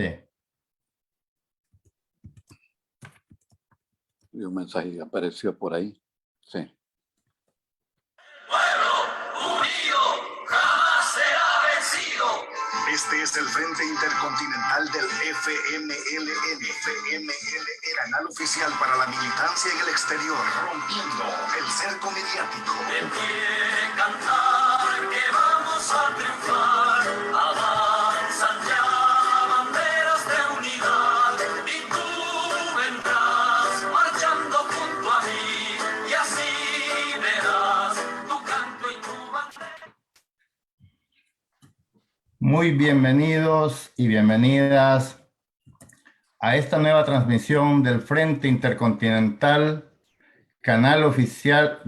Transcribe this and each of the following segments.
Sí. Y un mensaje que apareció por ahí. Sí. Pueblo unido jamás será vencido. Este es el Frente Intercontinental del FMLN. FMLN, canal oficial para la militancia en el exterior, rompiendo el cerco mediático. De pie cantar que vamos a triunfar. Avanzan ya banderas de unidad y tú vendrás marchando junto a mí y así verás tu canto y tu bandera. Muy bienvenidos y bienvenidas a esta nueva transmisión del Frente Intercontinental, canal oficial,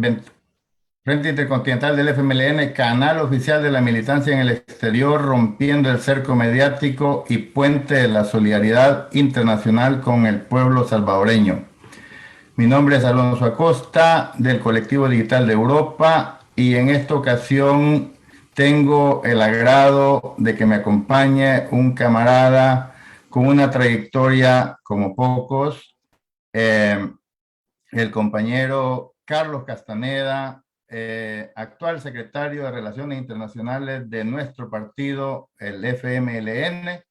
Frente Intercontinental del FMLN, canal oficial de la militancia en el exterior, rompiendo el cerco mediático y puente de la solidaridad internacional con el pueblo salvadoreño. Mi nombre es Alonso Acosta, del Colectivo Digital de Europa, y en esta ocasión tengo el agrado de que me acompañe un camarada con una trayectoria como pocos, el compañero Carlos Castaneda, actual secretario de Relaciones Internacionales de nuestro partido, el FMLN,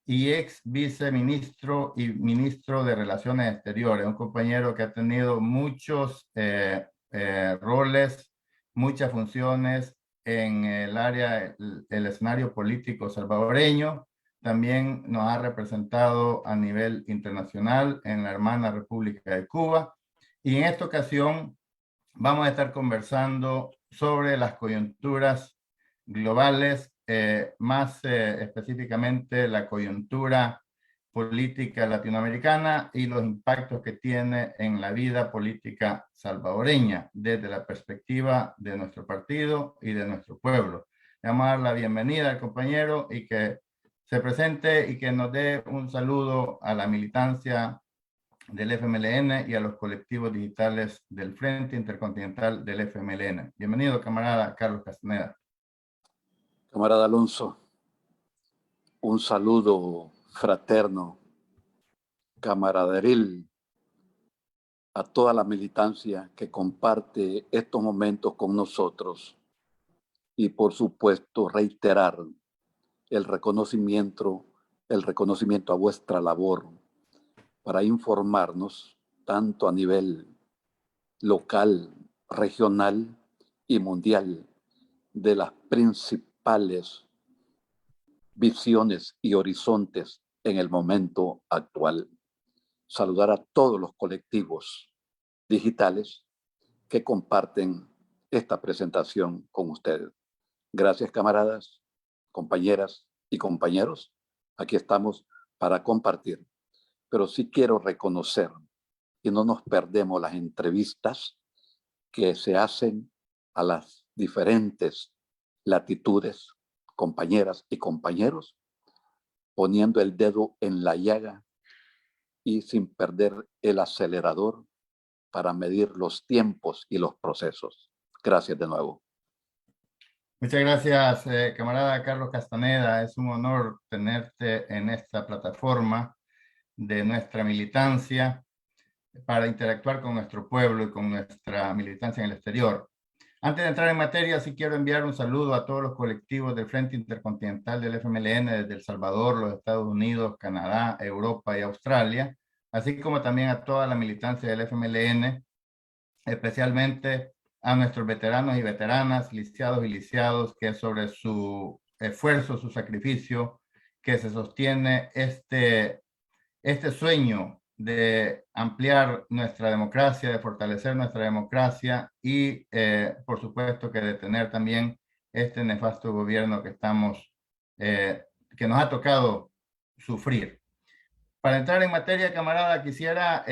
y ex viceministro y ministro de Relaciones Exteriores, un compañero que ha tenido muchos roles, muchas funciones en el área, el escenario político salvadoreño. También nos ha representado a nivel internacional en la hermana República de Cuba. Y en esta ocasión vamos a estar conversando sobre las coyunturas globales, más específicamente la coyuntura política latinoamericana y los impactos que tiene en la vida política salvadoreña desde la perspectiva de nuestro partido y de nuestro pueblo. Le vamos a dar la bienvenida al compañero y que se presente y que nos dé un saludo a la militancia del FMLN y a los colectivos digitales del Frente Intercontinental del FMLN. Bienvenido, camarada Carlos Castaneda. Camarada Alonso, un saludo fraterno, camaraderil, a toda la militancia que comparte estos momentos con nosotros y, por supuesto, reiterar el reconocimiento a vuestra labor para informarnos tanto a nivel local, regional y mundial de las principales visiones y horizontes en el momento actual. Saludar a todos los colectivos digitales que comparten esta presentación con ustedes. Gracias, camaradas, compañeras y compañeros. Aquí estamos para compartir. Pero sí quiero reconocer que no nos perdemos las entrevistas que se hacen a las diferentes latitudes, compañeras y compañeros, poniendo el dedo en la llaga y sin perder el acelerador para medir los tiempos y los procesos. Gracias de nuevo. Muchas gracias, camarada Carlos Castaneda. Es un honor tenerte en esta plataforma de nuestra militancia para interactuar con nuestro pueblo y con nuestra militancia en el exterior. Antes de entrar en materia, sí quiero enviar un saludo a todos los colectivos del Frente Intercontinental del FMLN desde El Salvador, los Estados Unidos, Canadá, Europa y Australia, así como también a toda la militancia del FMLN, especialmente a nuestros veteranos y veteranas, lisiados y lisiados, que sobre su esfuerzo, su sacrificio, que se sostiene este sueño de ampliar nuestra democracia, de fortalecer nuestra democracia y, por supuesto, que detener también este nefasto gobierno que que nos ha tocado sufrir. Para entrar en materia, camarada, quisiera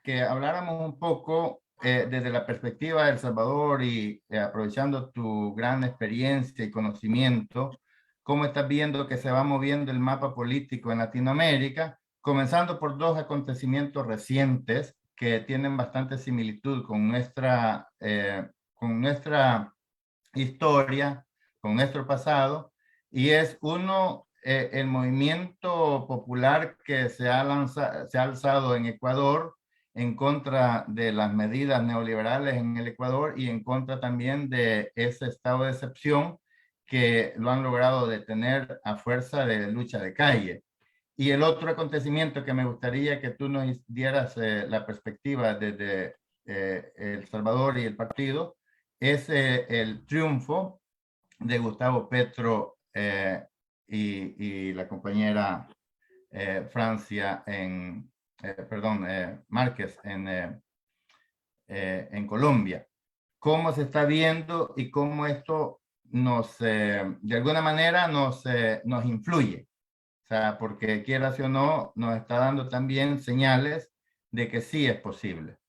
que habláramos un poco desde la perspectiva de El Salvador y aprovechando tu gran experiencia y conocimiento, cómo estás viendo que se va moviendo el mapa político en Latinoamérica, comenzando por dos acontecimientos recientes que tienen bastante similitud con nuestra historia, con nuestro pasado, y es uno, el movimiento popular que se ha alzado en Ecuador en contra de las medidas neoliberales en el Ecuador y en contra también de ese estado de excepción que lo han logrado detener a fuerza de lucha de calle. Y el otro acontecimiento que me gustaría que tú nos dieras la perspectiva desde El Salvador y el partido es el triunfo de Gustavo Petro y la compañera Francia Márquez en Colombia. ¿Cómo se está viendo y cómo esto de alguna manera nos influye? O sea, porque quieras o no, nos está dando también señales de que sí es posible.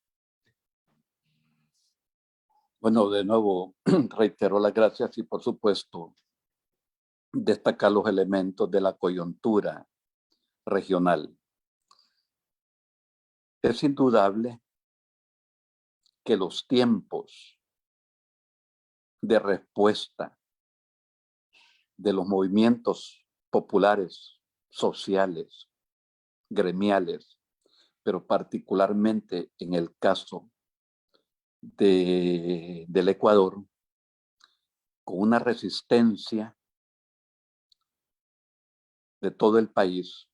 Bueno, de nuevo, reitero las gracias y por supuesto destacar los elementos de la coyuntura regional. Es indudable que los tiempos de respuesta de los movimientos populares, sociales, gremiales, pero particularmente en el caso del Ecuador, con una resistencia de todo el país,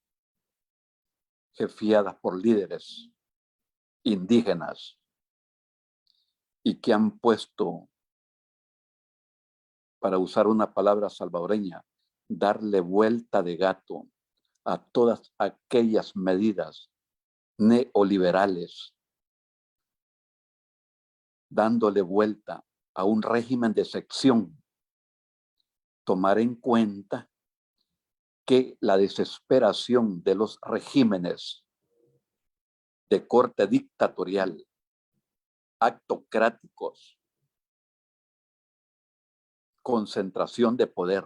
jefiadas por líderes indígenas y que han puesto, para usar una palabra salvadoreña, darle vuelta de gato a todas aquellas medidas neoliberales, dándole vuelta a un régimen de excepción. Tomar en cuenta que la desesperación de los regímenes de corte dictatorial, actocráticos, concentración de poder,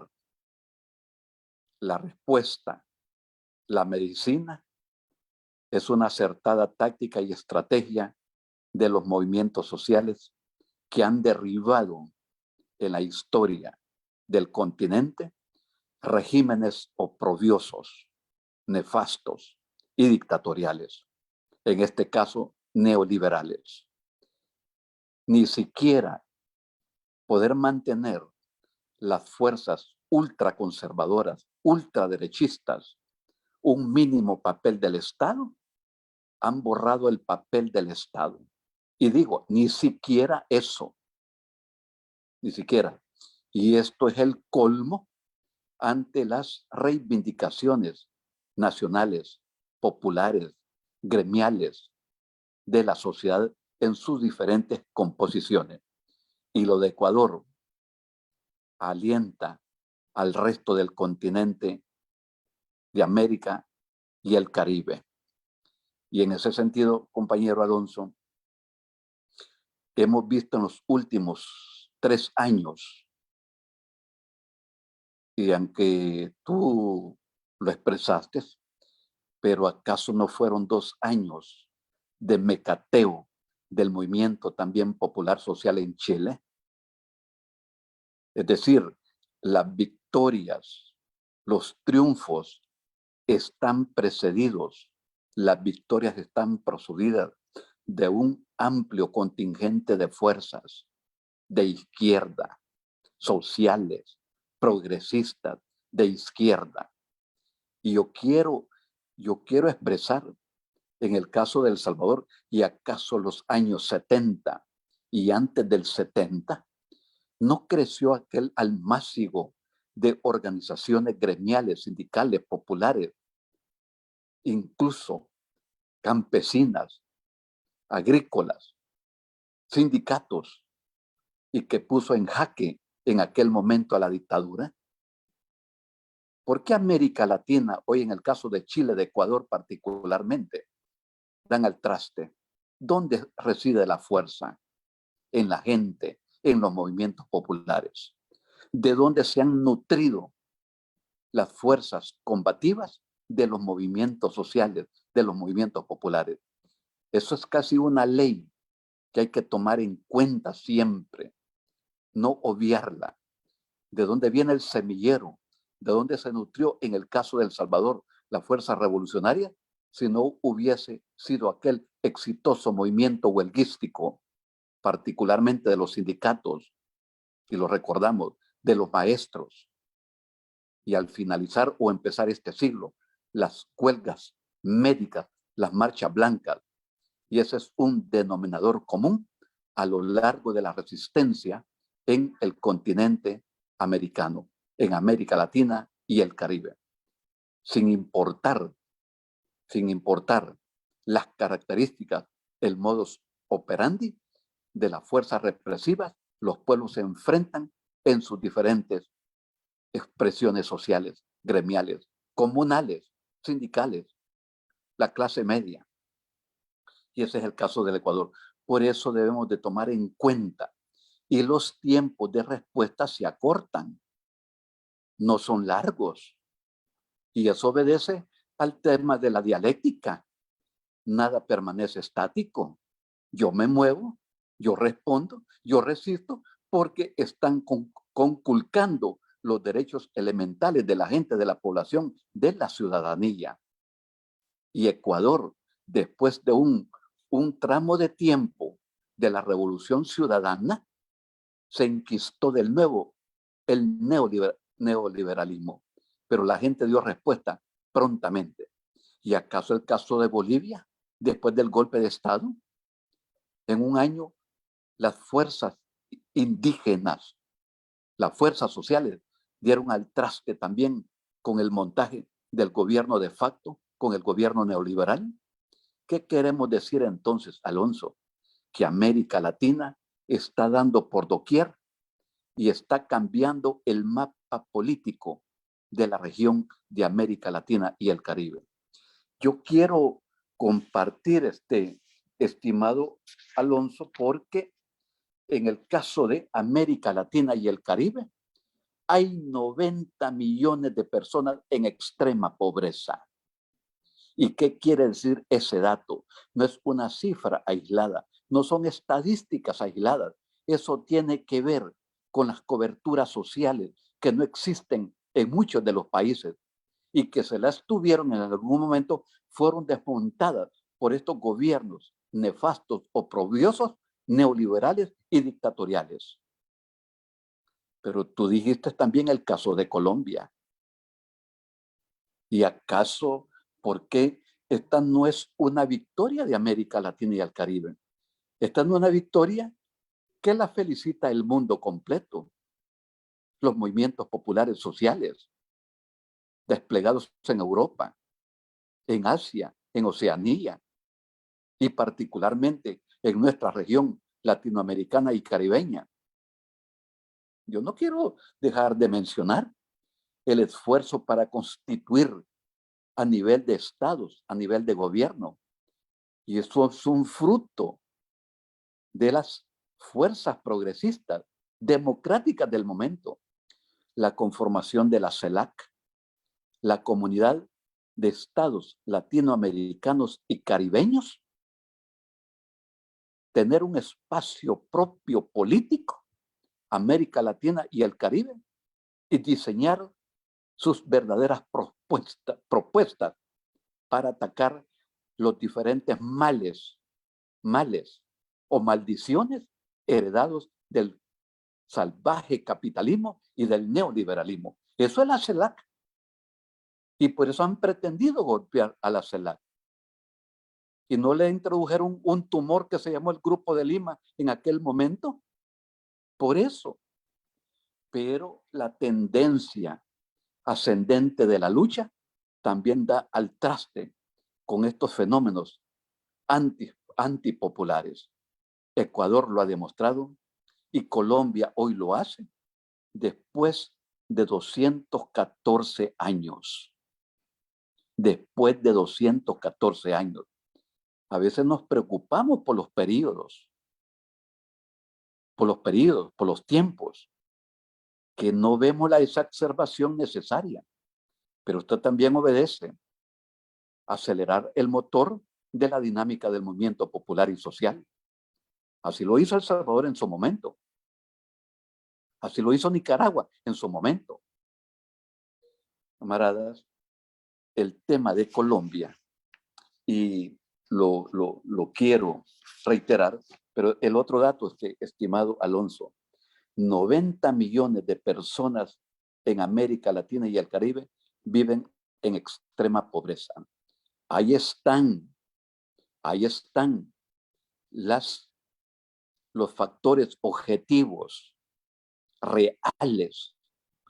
la respuesta, la medicina, es una acertada táctica y estrategia de los movimientos sociales que han derribado en la historia del continente regímenes oprobiosos, nefastos y dictatoriales, en este caso neoliberales. Ni siquiera poder mantener las fuerzas ultraconservadoras, ultraderechistas, un mínimo papel del Estado, han borrado el papel del Estado. Y digo, ni siquiera eso, ni siquiera. Y esto es el colmo ante las reivindicaciones nacionales, populares, gremiales de la sociedad en sus diferentes composiciones. Y lo de Ecuador alienta al resto del continente de América y el Caribe. Y en ese sentido, compañero Alonso, hemos visto en los últimos 3 años, y aunque tú lo expresaste, pero ¿acaso no fueron 2 años de mecateo del movimiento también popular social en Chile? Es decir, las victorias, los triunfos están precedidos, las victorias están precedidas de un amplio contingente de fuerzas de izquierda, sociales, progresistas, de izquierda. Y yo quiero expresar, en el caso de El Salvador, y acaso los años 70 y antes del 70, no creció aquel almácigo de organizaciones gremiales, sindicales, populares, incluso campesinas, agrícolas, sindicatos, y que puso en jaque en aquel momento a la dictadura. ¿Por qué América Latina, hoy en el caso de Chile, de Ecuador particularmente, dan al traste? ¿Dónde reside la fuerza? En la gente, en los movimientos populares. ¿De dónde se han nutrido las fuerzas combativas? De los movimientos sociales, de los movimientos populares. Eso es casi una ley que hay que tomar en cuenta siempre, no obviarla. ¿De dónde viene el semillero ¿De dónde se nutrió en el caso de El Salvador la fuerza revolucionaria? Si no hubiese sido aquel exitoso movimiento huelguístico, particularmente de los sindicatos, y lo recordamos, de los maestros. Y al finalizar o empezar este siglo, las huelgas médicas, las marchas blancas. Y ese es un denominador común a lo largo de la resistencia en el continente americano, en América Latina y el Caribe. Sin importar las características, el modus operandi de las fuerzas represivas, los pueblos se enfrentan en sus diferentes expresiones sociales, gremiales, comunales, sindicales, la clase media. Y ese es el caso del Ecuador. Por eso debemos de tomar en cuenta, y los tiempos de respuesta se acortan, no son largos. Y eso obedece al tema de la dialéctica. Nada permanece estático. Yo me muevo, yo respondo, yo resisto, porque están conculcando los derechos elementales de la gente, de la población, de la ciudadanía. Y Ecuador, después de un tramo de tiempo de la revolución ciudadana, se enquistó del nuevo el neoliberalismo. Pero la gente dio respuesta prontamente. ¿Y acaso el caso de Bolivia, después del golpe de Estado? En un año, las fuerzas indígenas, las fuerzas sociales, dieron al traste también con el montaje del gobierno de facto, con el gobierno neoliberal. ¿Qué queremos decir entonces, Alonso? Que América Latina está dando por doquier y está cambiando el mapa político de la región de América Latina y el Caribe. Yo quiero compartir estimado Alonso, porque en el caso de América Latina y el Caribe, hay 90 millones de personas en extrema pobreza. ¿Y qué quiere decir ese dato? No es una cifra aislada, no son estadísticas aisladas. Eso tiene que ver con las coberturas sociales que no existen en muchos de los países y que se las tuvieron en algún momento, fueron desmontadas por estos gobiernos nefastos, oprobiosos, neoliberales y dictatoriales. Pero tú dijiste también el caso de Colombia. ¿Y acaso por qué esta no es una victoria de América Latina y el Caribe? Esta no es una victoria que la felicita el mundo completo. Los movimientos populares sociales desplegados en Europa, en Asia, en Oceanía y particularmente en nuestra región latinoamericana y caribeña. Yo no quiero dejar de mencionar el esfuerzo para constituir a nivel de estados, a nivel de gobierno. Y eso es un fruto de las fuerzas progresistas, democráticas del momento. La conformación de la CELAC, la Comunidad de Estados Latinoamericanos y Caribeños, tener un espacio propio político, América Latina y el Caribe, y diseñar sus verdaderas propuestas para atacar los diferentes males o maldiciones heredados del salvaje capitalismo y del neoliberalismo. Eso es la CELAC. Y por eso han pretendido golpear a la CELAC. Y no le introdujeron un tumor que se llamó el Grupo de Lima en aquel momento. Por eso. Pero la tendencia ascendente de la lucha también da al traste con estos fenómenos antipopulares. Ecuador lo ha demostrado y Colombia hoy lo hace después de 214 años. Después de 214 años. A veces nos preocupamos por los periodos, por los tiempos, que no vemos la exacerbación necesaria. Pero esto también obedece a acelerar el motor de la dinámica del movimiento popular y social. Así lo hizo El Salvador en su momento. Así lo hizo Nicaragua en su momento. camaradas, el tema de Colombia, y lo quiero reiterar, pero el otro dato es que, estimado Alonso, 90 millones de personas en América Latina y el Caribe viven en extrema pobreza. Ahí están los factores objetivos, reales,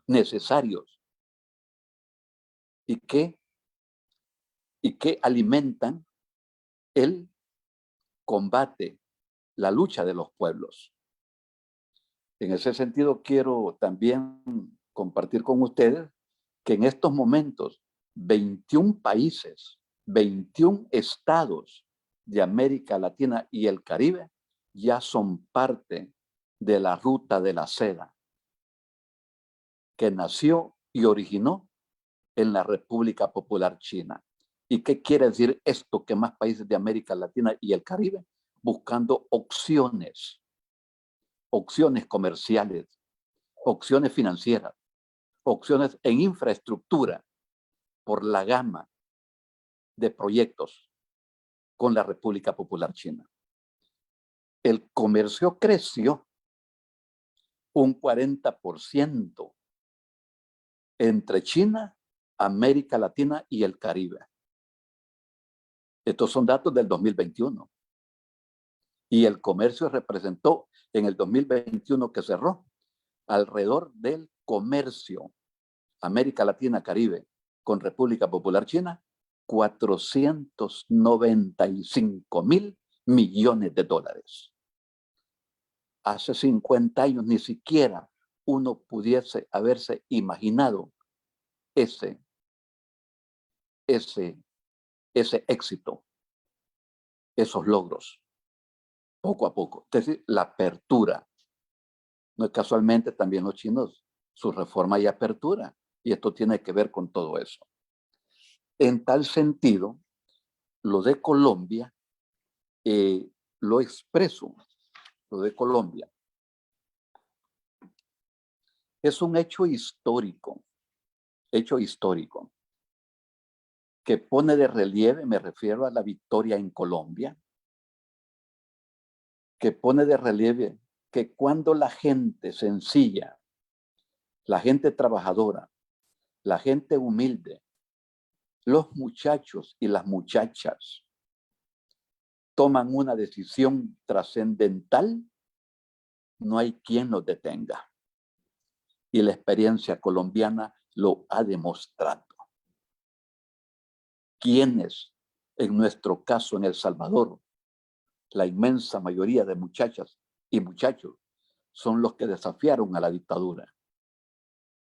necesarios, y que alimentan el combate, la lucha de los pueblos. En ese sentido, quiero también compartir con ustedes que en estos momentos 21 países, 21 estados de América Latina y el Caribe ya son parte de la Ruta de la Seda, que nació y originó en la República Popular China. ¿Y qué quiere decir esto? Que más países de América Latina y el Caribe buscando opciones comerciales, opciones financieras, opciones en infraestructura por la gama de proyectos con la República Popular China. El comercio creció un 40% entre China, América Latina y el Caribe. Estos son datos del 2021. Y el comercio representó en el 2021 que cerró alrededor del comercio América Latina, Caribe con República Popular China, 495.000 millones de dólares. Hace 50 años ni siquiera uno pudiese haberse imaginado ese éxito, esos logros, poco a poco. Es decir, la apertura. No es casualmente también los chinos, su reforma y apertura. Y esto tiene que ver con todo eso. En tal sentido, lo de Colombia, lo expreso, lo de Colombia, es un hecho histórico, que pone de relieve, me refiero a la victoria en Colombia, que pone de relieve que cuando la gente sencilla, la gente trabajadora, la gente humilde, los muchachos y las muchachas toman una decisión trascendental, no hay quien los detenga. Y la experiencia colombiana lo ha demostrado. Quienes, en nuestro caso en El Salvador, la inmensa mayoría de muchachas y muchachos son los que desafiaron a la dictadura,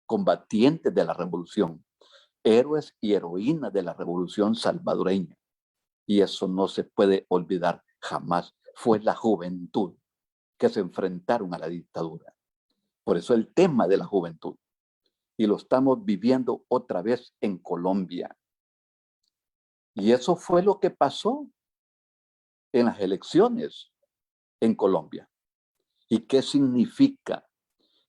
combatientes de la revolución, héroes y heroínas de la revolución salvadoreña. Y eso no se puede olvidar jamás. Fue la juventud que se enfrentaron a la dictadura. Por eso el tema de la juventud. Y lo estamos viviendo otra vez en Colombia. Y eso fue lo que pasó en las elecciones en Colombia. ¿Y qué significa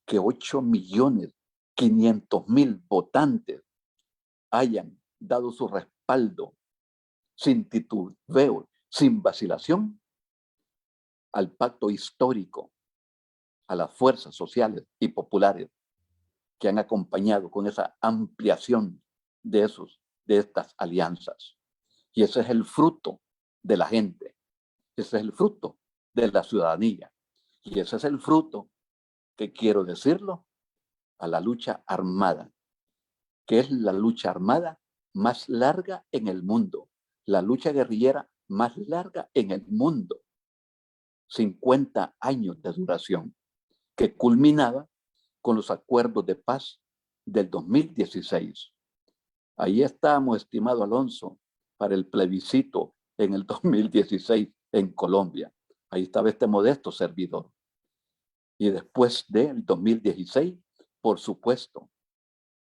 que 8.500.000 votantes hayan dado su respaldo sin titubeo, sin vacilación, al pacto histórico, a las fuerzas sociales y populares que han acompañado con esa ampliación de estas alianzas? Y ese es el fruto de la gente, ese es el fruto de la ciudadanía, y ese es el fruto, que quiero decirlo, a la lucha armada, que es la lucha armada más larga en el mundo, la lucha guerrillera más larga en el mundo, 50 años de duración, que culminaba con los acuerdos de paz del 2016. Ahí estábamos, estimado Alonso, para el plebiscito en el 2016 en Colombia. Ahí estaba este modesto servidor. Y después del 2016, por supuesto,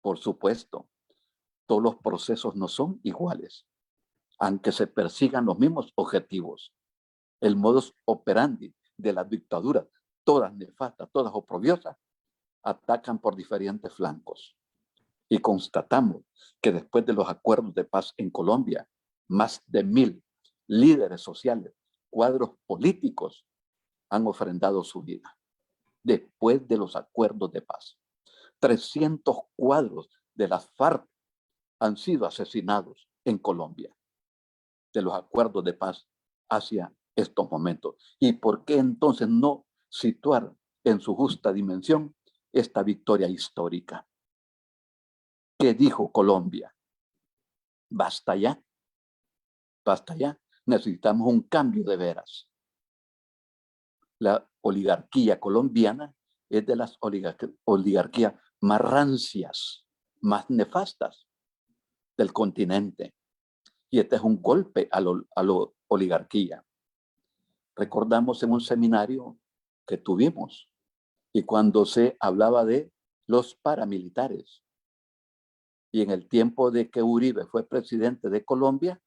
todos los procesos no son iguales, aunque se persigan los mismos objetivos. El modus operandi de las dictaduras, todas nefastas, todas oprobiosas, atacan por diferentes flancos. y constatamos que después de los acuerdos de paz en Colombia, más de 1000 líderes sociales, cuadros políticos han ofrendado su vida. Después de los acuerdos de paz, 300 cuadros de las FARC han sido asesinados en Colombia, de los acuerdos de paz hacia estos momentos. ¿Y por qué entonces no situar en su justa dimensión esta victoria histórica? ¿Qué dijo Colombia? Basta ya, basta ya. Necesitamos un cambio de veras. La oligarquía colombiana es de las oligarquías más rancias, más nefastas del continente. Y este es un golpe a la oligarquía. Recordamos en un seminario que tuvimos y cuando se hablaba de los paramilitares. Y en el tiempo de que Uribe fue presidente de Colombia,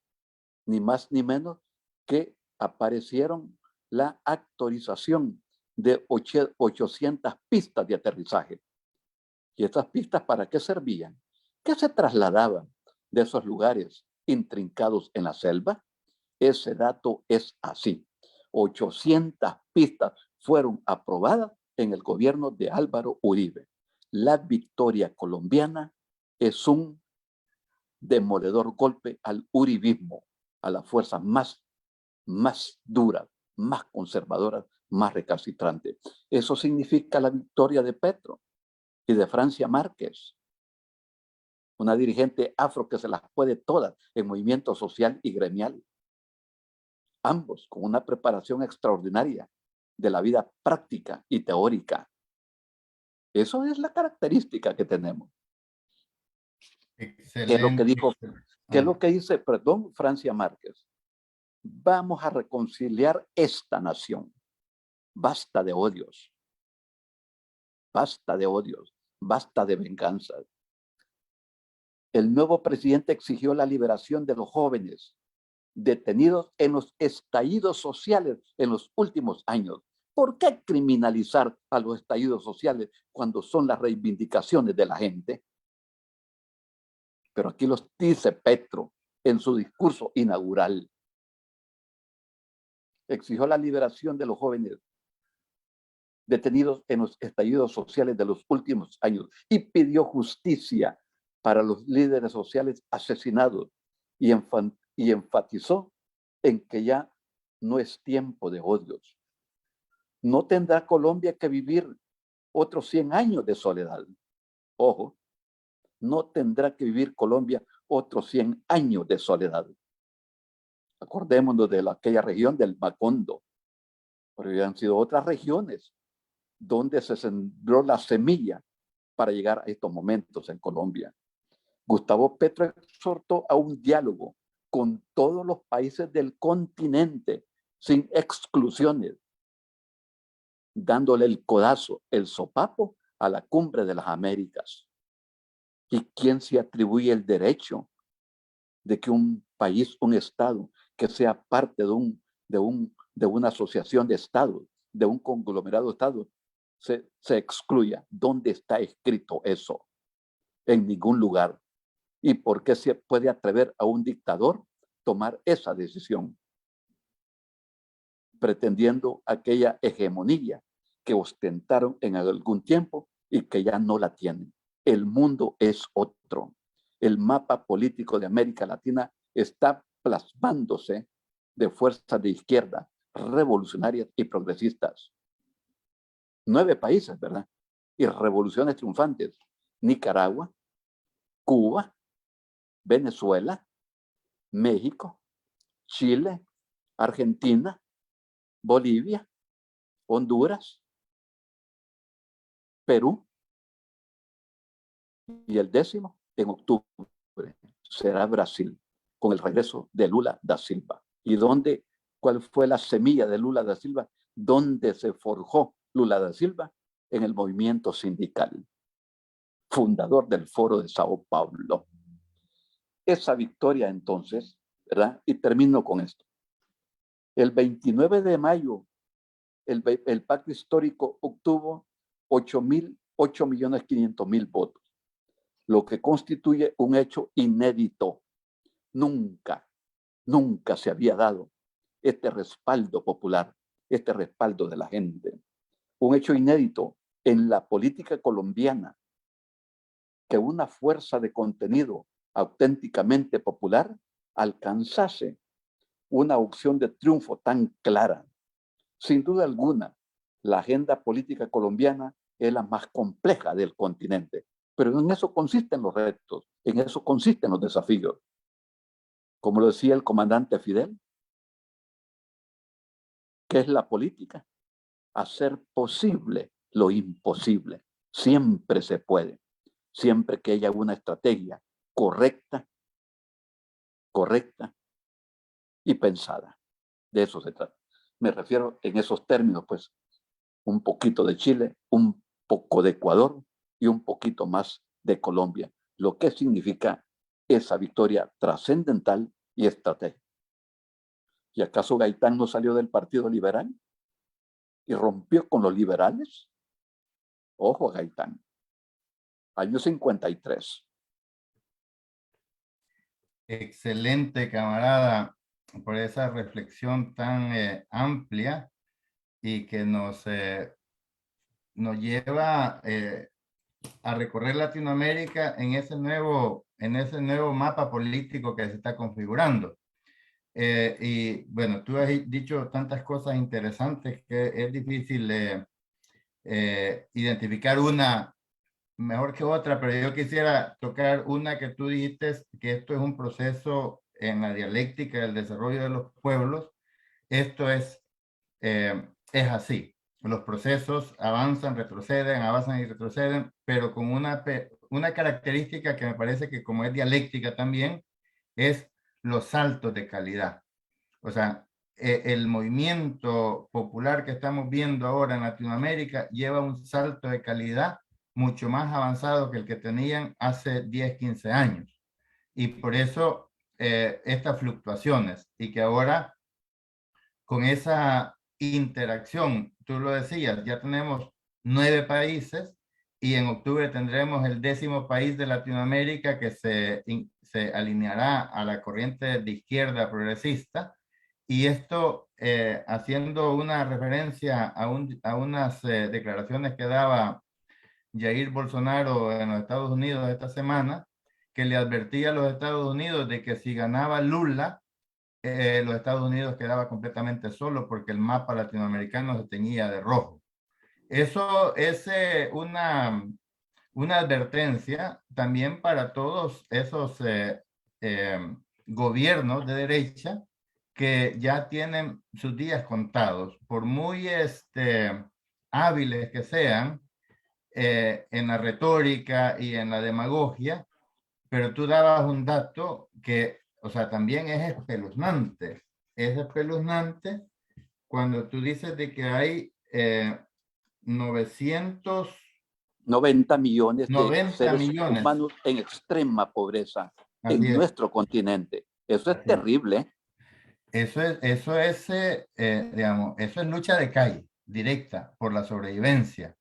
ni más ni menos que aparecieron la actualización de 800 pistas de aterrizaje. ¿Y estas pistas para qué servían? ¿Qué se trasladaban de esos lugares intrincados en la selva? Ese dato es así. 800 pistas fueron aprobadas en el gobierno de Álvaro Uribe. La victoria colombiana es un demoledor golpe al uribismo, a las fuerzas más duras, más conservadoras, más recalcitrantes. Eso significa la victoria de Petro y de Francia Márquez, una dirigente afro que se las puede todas en movimiento social y gremial. Ambos con una preparación extraordinaria de la vida práctica y teórica. Eso es la característica que tenemos. Excelente. ¿Qué es lo que dijo? ¿Qué es lo que dice, perdón, Francia Márquez? Vamos a reconciliar esta nación. Basta de odios. Basta de odios. Basta de venganzas. El nuevo presidente exigió la liberación de los jóvenes detenidos en los estallidos sociales en los últimos años. ¿Por qué criminalizar a los estallidos sociales cuando son las reivindicaciones de la gente? Pero aquí los dice Petro en su discurso inaugural. Exigió la liberación de los jóvenes detenidos en los estallidos sociales de los últimos años y pidió justicia para los líderes sociales asesinados y enfatizó en que ya no es tiempo de odios. No tendrá Colombia que vivir otros 100 años de soledad. Ojo, no tendrá que vivir Colombia otros 100 años de soledad. Acordémonos de aquella región del Macondo, pero ya han sido otras regiones donde se sembró la semilla para llegar a estos momentos en Colombia. Gustavo Petro exhortó a un diálogo con todos los países del continente, sin exclusiones, dándole el codazo, el sopapo a la cumbre de las Américas. ¿Y quién se atribuye el derecho de que un país, un estado, que sea parte de una asociación de estados, de un conglomerado de estados, se excluya? ¿Dónde está escrito eso? En ningún lugar. ¿Y por qué se puede atrever a un dictador tomar esa decisión? Pretendiendo aquella hegemonía que ostentaron en algún tiempo y que ya no la tienen. El mundo es otro. El mapa político de América Latina está plasmándose de fuerzas de izquierda, revolucionarias y progresistas. 9 países, ¿verdad? Y revoluciones triunfantes. Nicaragua, Cuba, Venezuela, México, Chile, Argentina, Bolivia, Honduras, Perú, y el 10º en octubre será Brasil, con el regreso de Lula da Silva. ¿Y cuál fue la semilla de Lula da Silva? ¿Dónde se forjó Lula da Silva? En el movimiento sindical, fundador del Foro de Sao Paulo. Esa victoria entonces, ¿verdad? Y termino con esto. El 29 de mayo, el pacto histórico obtuvo 8.500.000 votos. lo que constituye un hecho inédito. Nunca, nunca se había dado este respaldo popular, este respaldo de la gente. Un hecho inédito en la política colombiana, que una fuerza de contenido auténticamente popular alcanzase una opción de triunfo tan clara. Sin duda alguna, la agenda política colombiana es la más compleja del continente, pero en eso consisten los retos, en eso consisten los desafíos. Como lo decía el comandante Fidel, ¿qué es la política? Hacer posible lo imposible. Siempre se puede, siempre que haya una estrategia correcta y pensada. De eso se trata. Me refiero en esos términos, pues, un poquito de Chile, un poco de Ecuador y un poquito más de Colombia, lo que significa esa victoria trascendental y estratégica. ¿Y acaso Gaitán no salió del Partido Liberal y rompió con los liberales? Ojo a Gaitán, año 53. Excelente, camarada, por esa reflexión tan amplia y que nos lleva a recorrer Latinoamérica en ese nuevo mapa político que se está configurando. Y bueno, tú has dicho tantas cosas interesantes que es difícil identificar una mejor que otra, pero yo quisiera tocar una que tú dijiste, que esto es un proceso en la dialéctica del desarrollo de los pueblos. Esto es así. Los procesos avanzan, retroceden, avanzan y retroceden, pero con una característica que me parece que como es dialéctica también, es los saltos de calidad. O sea, el movimiento popular que estamos viendo ahora en Latinoamérica lleva un salto de calidad mucho más avanzado que el que tenían hace 10, 15 años. Y por eso estas fluctuaciones y que ahora con esa interacción, tú lo decías, ya tenemos 9 países y en octubre tendremos el 10º país de Latinoamérica que se alineará a la corriente de izquierda progresista. Y esto haciendo una referencia a unas declaraciones que daba Jair Bolsonaro en los Estados Unidos esta semana, que le advertía a los Estados Unidos de que si ganaba Lula, los Estados Unidos quedaba completamente solo porque el mapa latinoamericano se teñía de rojo. Eso es una advertencia también para todos esos gobiernos de derecha que ya tienen sus días contados, por muy hábiles que sean en la retórica y en la demagogia, pero tú dabas un dato que, o sea, también es espeluznante. Es espeluznante cuando tú dices de que hay 90 millones de seres millones. humanos en extrema pobreza en Así es. nuestro continente. Eso es terrible. Eso es digamos, eso es lucha de calle, directa, por la sobrevivencia.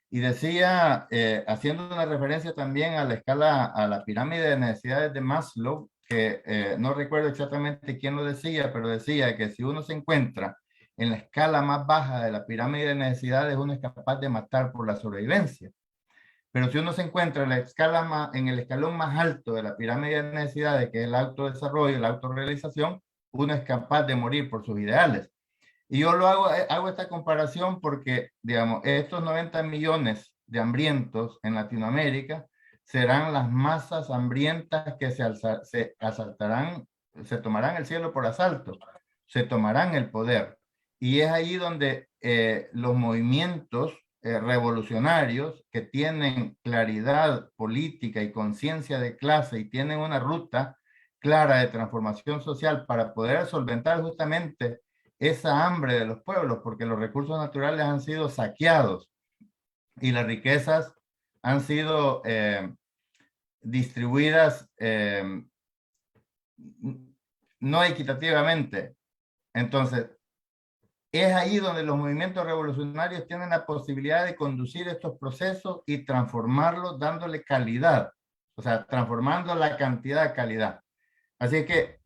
Y decía, haciendo una referencia también a la escala, a la pirámide de necesidades de Maslow, que no recuerdo exactamente quién lo decía, pero decía que si uno se encuentra en la escala más baja de la pirámide de necesidades, uno es capaz de matar por la sobrevivencia. Pero si uno se encuentra en en el escalón más alto de la pirámide de necesidades, que es el autodesarrollo, la autorrealización, uno es capaz de morir por sus ideales. Y yo hago esta comparación porque, digamos, estos 90 millones de hambrientos en Latinoamérica serán las masas hambrientas que se asaltarán, se tomarán el cielo por asalto, se tomarán el poder. Y es ahí donde los movimientos revolucionarios que tienen claridad política y conciencia de clase y tienen una ruta clara de transformación social para poder solventar justamente esa hambre de los pueblos, porque los recursos naturales han sido saqueados y las riquezas han sido distribuidas no equitativamente. Entonces, es ahí donde los movimientos revolucionarios tienen la posibilidad de conducir estos procesos y transformarlos dándole calidad o sea, transformando la cantidad a calidad. Así que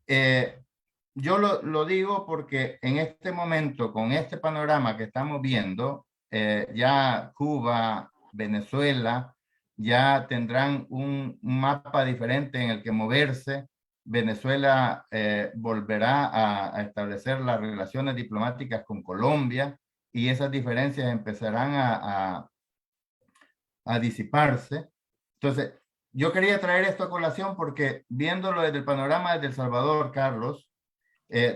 yo lo digo porque en este momento, con este panorama que estamos viendo, ya Cuba, Venezuela, ya tendrán un mapa diferente en el que moverse. Venezuela volverá a establecer las relaciones diplomáticas con Colombia y esas diferencias empezarán a disiparse. Entonces, yo quería traer esto a colación porque viéndolo desde el panorama desde El Salvador, Carlos,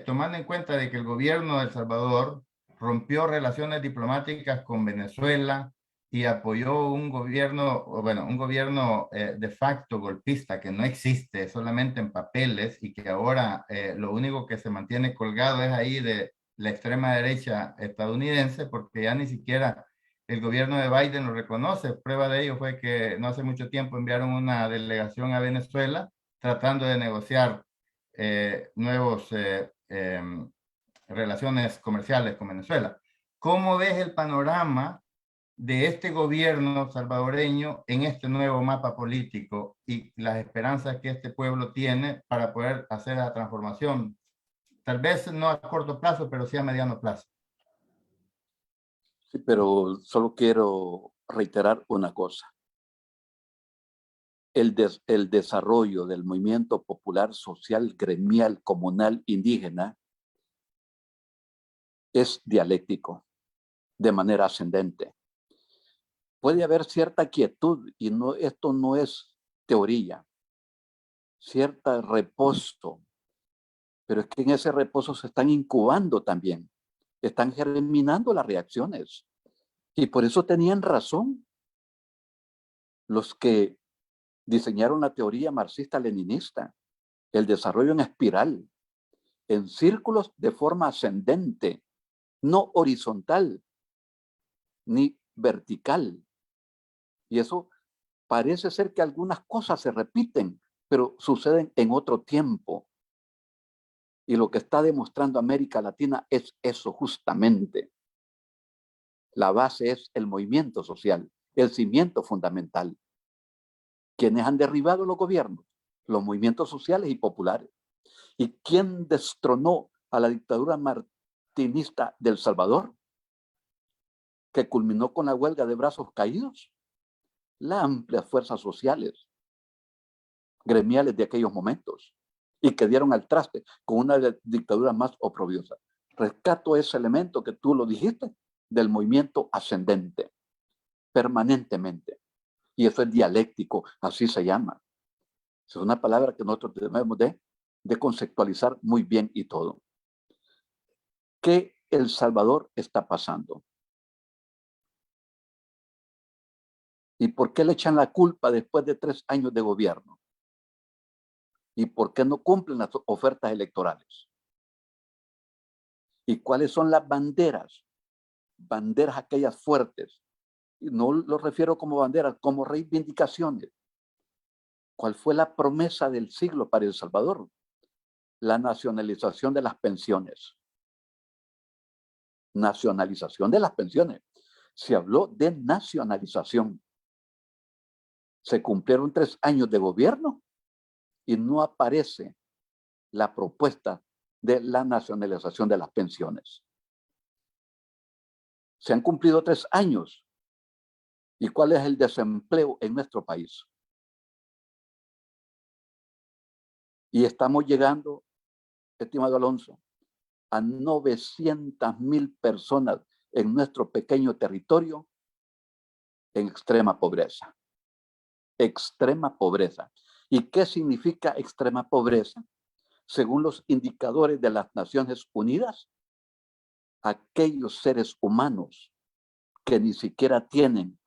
tomando en cuenta de que el gobierno de El Salvador rompió relaciones diplomáticas con Venezuela y apoyó un gobierno, bueno, un gobierno de facto golpista que no existe solamente en papeles y que ahora lo único que se mantiene colgado es ahí de la extrema derecha estadounidense, porque ya ni siquiera el gobierno de Biden lo reconoce. Prueba de ello fue que no hace mucho tiempo enviaron una delegación a Venezuela tratando de negociar nuevos relaciones comerciales con Venezuela. ¿Cómo ves el panorama de este gobierno salvadoreño en este nuevo mapa político y las esperanzas que este pueblo tiene para poder hacer la transformación? Tal vez no a corto plazo, pero sí a mediano plazo. Sí, pero solo quiero reiterar una cosa. El desarrollo del movimiento popular, social, gremial, comunal, indígena es dialéctico, de manera ascendente. Puede haber cierta quietud, y esto no es teoría, cierto reposo, pero es que en ese reposo se están incubando también, están germinando las reacciones. Y por eso tenían razón los que diseñaron la teoría marxista-leninista, el desarrollo en espiral, en círculos de forma ascendente, no horizontal ni vertical. Y eso parece ser que algunas cosas se repiten, pero suceden en otro tiempo. Y lo que está demostrando América Latina es eso justamente. La base es el movimiento social, el cimiento fundamental. ¿Quiénes han derribado los gobiernos? Los movimientos sociales y populares. ¿Y quién destronó a la dictadura martinista del Salvador, que culminó con la huelga de brazos caídos? Las amplias fuerzas sociales, gremiales de aquellos momentos, y que dieron al traste con una dictadura más oprobiosa. Rescato ese elemento que tú lo dijiste, del movimiento ascendente, permanentemente. Y eso es dialéctico, así se llama. Es una palabra que nosotros debemos de conceptualizar muy bien y todo. ¿Qué El Salvador está pasando? ¿Y por qué le echan la culpa después de 3 años de gobierno? ¿Y por qué no cumplen las ofertas electorales? ¿Y cuáles son las banderas? Banderas aquellas fuertes. Y no lo refiero como banderas, como reivindicaciones. ¿Cuál fue la promesa del siglo para El Salvador? La nacionalización de las pensiones. Nacionalización de las pensiones. Se habló de nacionalización. Se cumplieron 3 años de gobierno y no aparece la propuesta de la nacionalización de las pensiones. Se han cumplido 3 años. ¿Y cuál es el desempleo en nuestro país? Y estamos llegando, estimado Alonso, a 900,000 personas en nuestro pequeño territorio en extrema pobreza. Extrema pobreza. ¿Y qué significa extrema pobreza? Según los indicadores de las Naciones Unidas, aquellos seres humanos que ni siquiera tienen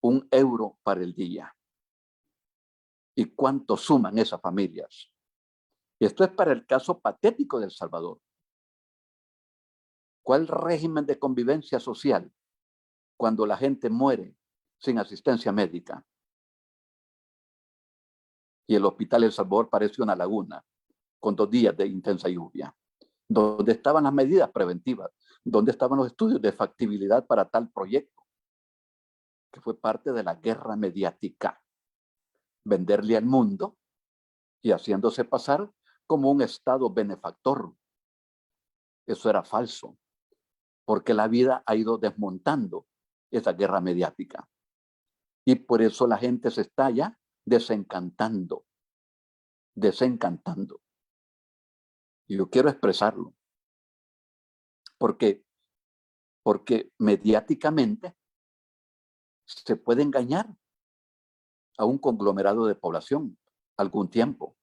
€1 para el día. ¿Y cuánto suman esas familias? Y esto es para el caso patético de El Salvador. ¿Cuál régimen de convivencia social cuando la gente muere sin asistencia médica? Y el hospital de El Salvador parece una laguna con 2 días de intensa lluvia. ¿Dónde estaban las medidas preventivas? ¿Dónde estaban los estudios de factibilidad para tal proyecto? Que fue parte de la guerra mediática. venderle al mundo y haciéndose pasar como un Estado benefactor. Eso era falso, porque la vida ha ido desmontando esa guerra mediática. Y por eso la gente se está ya desencantando. Y yo quiero expresarlo. Porque mediáticamente se puede engañar a un conglomerado de población algún tiempo,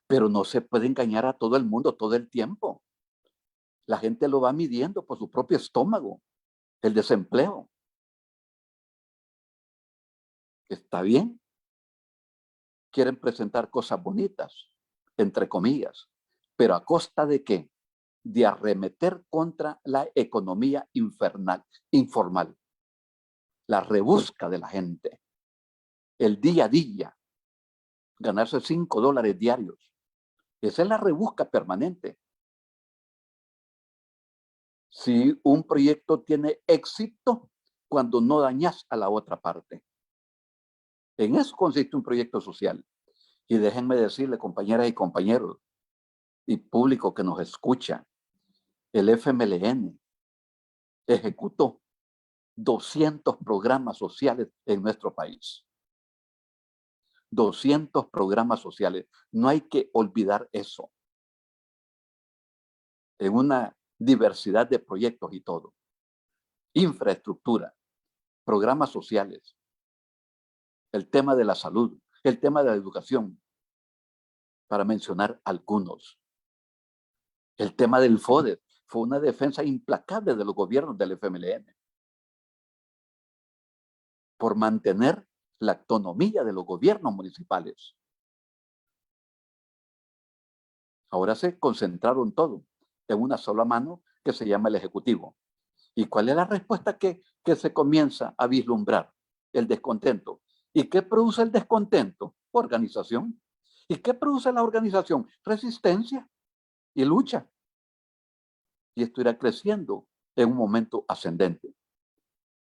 pero no se puede engañar a todo el mundo todo el tiempo. La gente lo va midiendo por su propio estómago, el desempleo. ¿Está bien? Quieren presentar cosas bonitas, entre comillas, pero ¿a costa de qué? De arremeter contra la economía informal, la rebusca de la gente, el día a día, ganarse $5 diarios. Esa es la rebusca permanente. Si un proyecto tiene éxito cuando no dañas a la otra parte. En eso consiste un proyecto social. Y déjenme decirle, compañeras y compañeros, y público que nos escucha, el FMLN ejecutó 200 programas sociales en nuestro país. 200 programas sociales. No hay que olvidar eso. En una diversidad de proyectos y todo. Infraestructura, programas sociales, el tema de la salud, el tema de la educación, para mencionar algunos. El tema del FODES fue una defensa implacable de los gobiernos del FMLN por mantener la autonomía de los gobiernos municipales. Ahora se concentraron todo en una sola mano que se llama el Ejecutivo. ¿Y cuál es la respuesta que se comienza a vislumbrar? El descontento. ¿Y qué produce el descontento? Organización. ¿Y qué produce la organización? Resistencia y lucha. Y esto irá creciendo en un momento ascendente.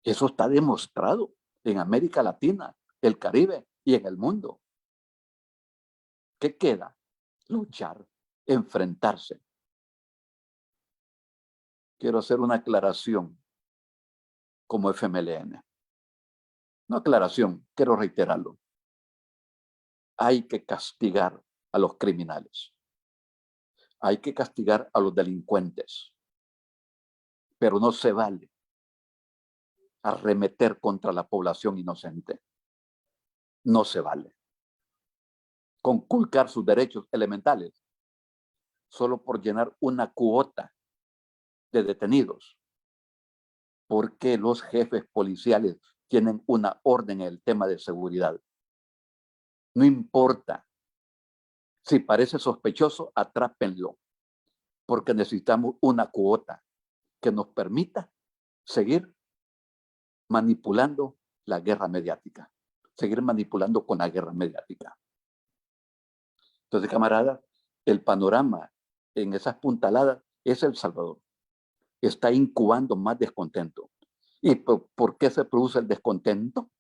Eso está demostrado en América Latina, el Caribe y en el mundo. ¿Qué queda? Luchar, enfrentarse. Quiero hacer una aclaración como FMLN. No aclaración, quiero reiterarlo. Hay que castigar a los criminales. Hay que castigar a los delincuentes. Pero no se vale arremeter contra la población inocente. No se vale. Conculcar sus derechos elementales solo por llenar una cuota de detenidos. Porque los jefes policiales tienen una orden en el tema de seguridad. No importa. Si parece sospechoso, atrápenlo. Porque necesitamos una cuota que nos permita seguir manipulando la guerra mediática. Seguir manipulando con la guerra mediática. Entonces, camaradas, el panorama en esas puntaladas es El Salvador. Está incubando más descontento. ¿Y por qué se produce el descontento?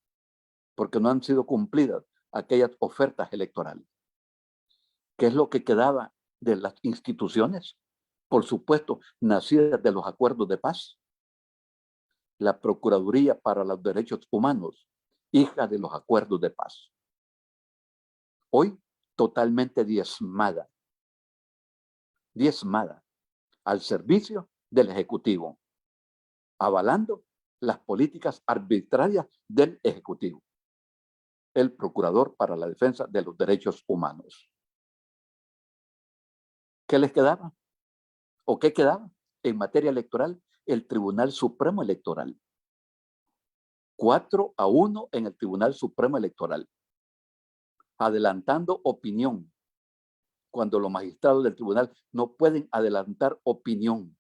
Porque no han sido cumplidas aquellas ofertas electorales. ¿Qué es lo que quedaba de las instituciones? Por supuesto, nacidas de los acuerdos de paz. La Procuraduría para los Derechos Humanos, hija de los acuerdos de paz. Hoy totalmente diezmada al servicio del Ejecutivo, avalando las políticas arbitrarias del Ejecutivo, el Procurador para la Defensa de los Derechos Humanos. ¿Qué les quedaba? ¿O qué quedaba? En materia electoral, el Tribunal Supremo Electoral. 4-1 en el Tribunal Supremo Electoral, adelantando opinión, cuando los magistrados del tribunal no pueden adelantar opinión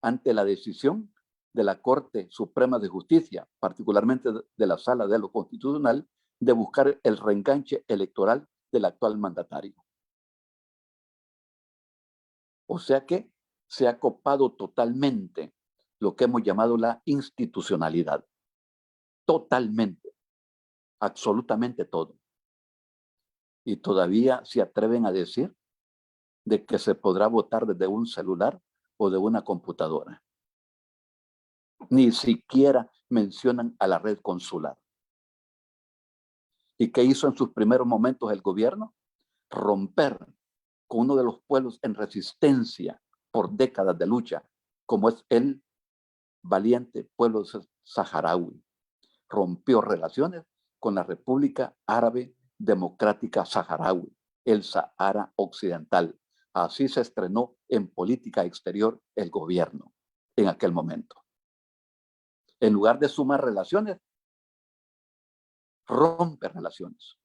ante la decisión de la Corte Suprema de Justicia, particularmente de la Sala de lo Constitucional, de buscar el reenganche electoral del actual mandatario. O sea que se ha copado totalmente lo que hemos llamado la institucionalidad. Totalmente, absolutamente todo. y todavía se atreven a decir de que se podrá votar desde un celular o de una computadora. Ni siquiera mencionan a la red consular. ¿Y qué hizo en sus primeros momentos el gobierno? Romper con uno de los pueblos en resistencia por décadas de lucha, como es el valiente pueblo saharaui. Rompió relaciones con la República Árabe Democrática Saharaui, el Sahara Occidental. Así se estrenó en política exterior el gobierno en aquel momento. En lugar de sumar relaciones, rompe relaciones.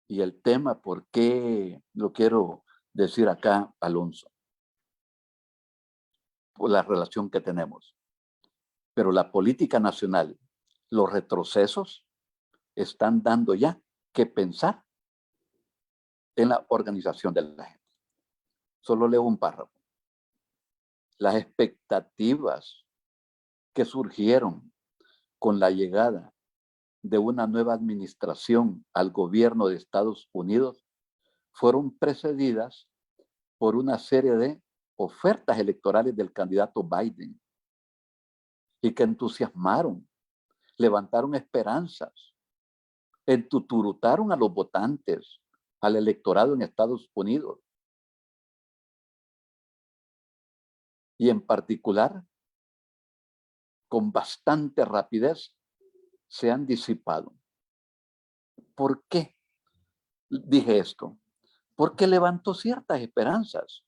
Y el tema, ¿por qué lo quiero decir acá, Alonso? Por la relación que tenemos. Pero la política nacional, los retrocesos, están dando ya que pensar en la organización de la gente. Solo leo un párrafo. Las expectativas que surgieron con la llegada de una nueva administración al gobierno de Estados Unidos fueron precedidas por una serie de ofertas electorales del candidato Biden y que entusiasmaron, levantaron esperanzas, entuturutaron a los votantes, al electorado en Estados Unidos. Y en particular, con bastante rapidez, se han disipado. ¿Por qué dije esto? Porque levantó ciertas esperanzas,